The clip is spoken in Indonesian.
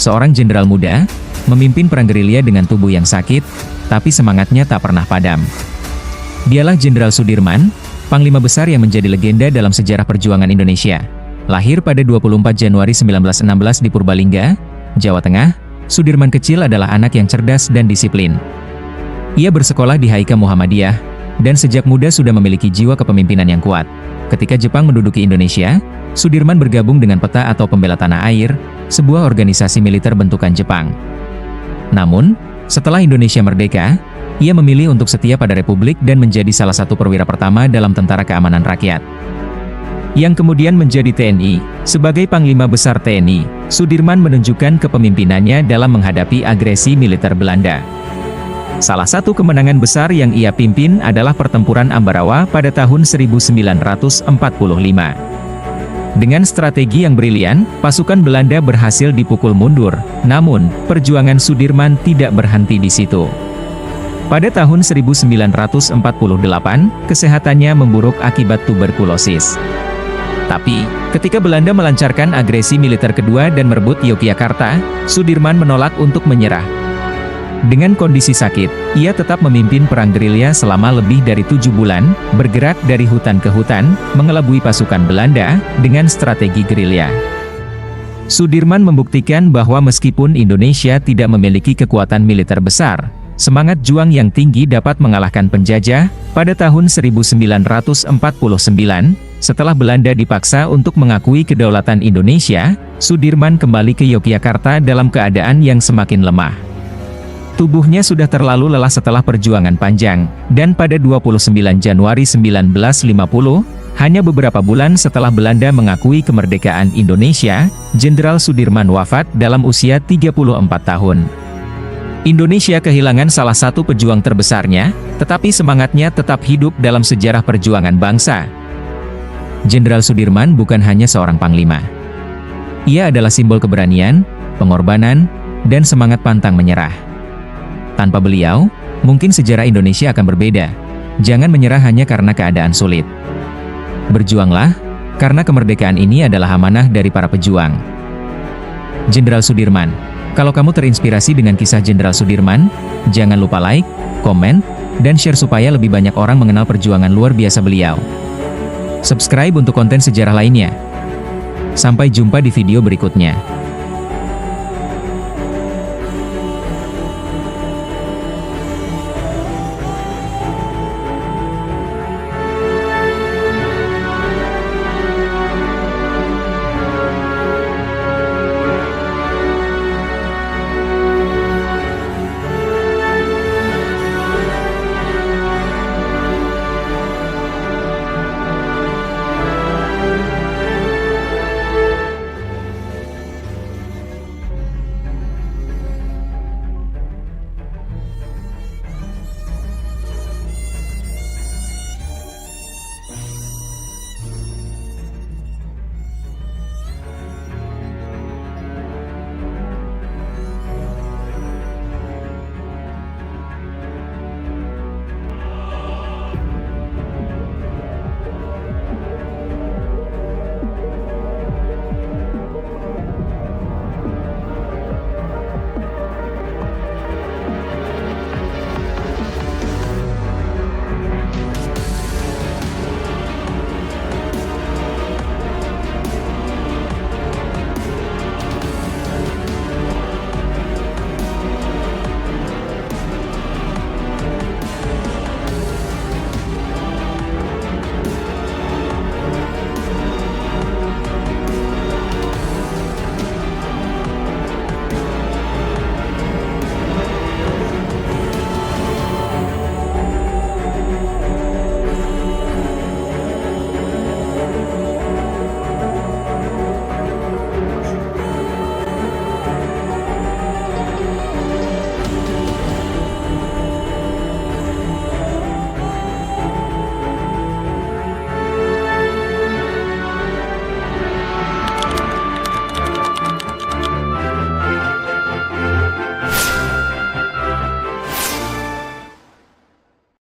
seorang jenderal muda, memimpin perang gerilya dengan tubuh yang sakit, tapi semangatnya tak pernah padam. Dialah Jenderal Sudirman, Panglima besar yang menjadi legenda dalam sejarah perjuangan Indonesia. Lahir pada 24 Januari 1916 di Purbalingga, Jawa Tengah, Sudirman kecil adalah anak yang cerdas dan disiplin. Ia bersekolah di Haika Muhammadiyah, dan sejak muda sudah memiliki jiwa kepemimpinan yang kuat. Ketika Jepang menduduki Indonesia, Sudirman bergabung dengan PETA atau Pembela Tanah Air, sebuah organisasi militer bentukan Jepang. Namun, setelah Indonesia merdeka, ia memilih untuk setia pada Republik dan menjadi salah satu perwira pertama dalam Tentara Keamanan Rakyat, yang kemudian menjadi TNI. Sebagai Panglima Besar TNI, Sudirman menunjukkan kepemimpinannya dalam menghadapi agresi militer Belanda. Salah satu kemenangan besar yang ia pimpin adalah Pertempuran Ambarawa pada tahun 1945. Dengan strategi yang brilian, pasukan Belanda berhasil dipukul mundur, namun, perjuangan Sudirman tidak berhenti di situ. Pada tahun 1948, kesehatannya memburuk akibat tuberkulosis. Tapi, ketika Belanda melancarkan agresi militer kedua dan merebut Yogyakarta, Sudirman menolak untuk menyerah. Dengan kondisi sakit, ia tetap memimpin perang gerilya selama lebih dari 7 bulan, bergerak dari hutan ke hutan, mengelabui pasukan Belanda, dengan strategi gerilya. Sudirman membuktikan bahwa meskipun Indonesia tidak memiliki kekuatan militer besar, semangat juang yang tinggi dapat mengalahkan penjajah. Pada tahun 1949, setelah Belanda dipaksa untuk mengakui kedaulatan Indonesia, Sudirman kembali ke Yogyakarta dalam keadaan yang semakin lemah. Tubuhnya sudah terlalu lelah setelah perjuangan panjang, dan pada 29 Januari 1950, hanya beberapa bulan setelah Belanda mengakui kemerdekaan Indonesia, Jenderal Sudirman wafat dalam usia 34 tahun. Indonesia kehilangan salah satu pejuang terbesarnya, tetapi semangatnya tetap hidup dalam sejarah perjuangan bangsa. Jenderal Sudirman bukan hanya seorang panglima. Ia adalah simbol keberanian, pengorbanan, dan semangat pantang menyerah. Tanpa beliau, mungkin sejarah Indonesia akan berbeda. Jangan menyerah hanya karena keadaan sulit. Berjuanglah, karena kemerdekaan ini adalah amanah dari para pejuang. Jenderal Sudirman. Kalau kamu terinspirasi dengan kisah Jenderal Sudirman, jangan lupa like, komen, dan share supaya lebih banyak orang mengenal perjuangan luar biasa beliau. Subscribe untuk konten sejarah lainnya. Sampai jumpa di video berikutnya.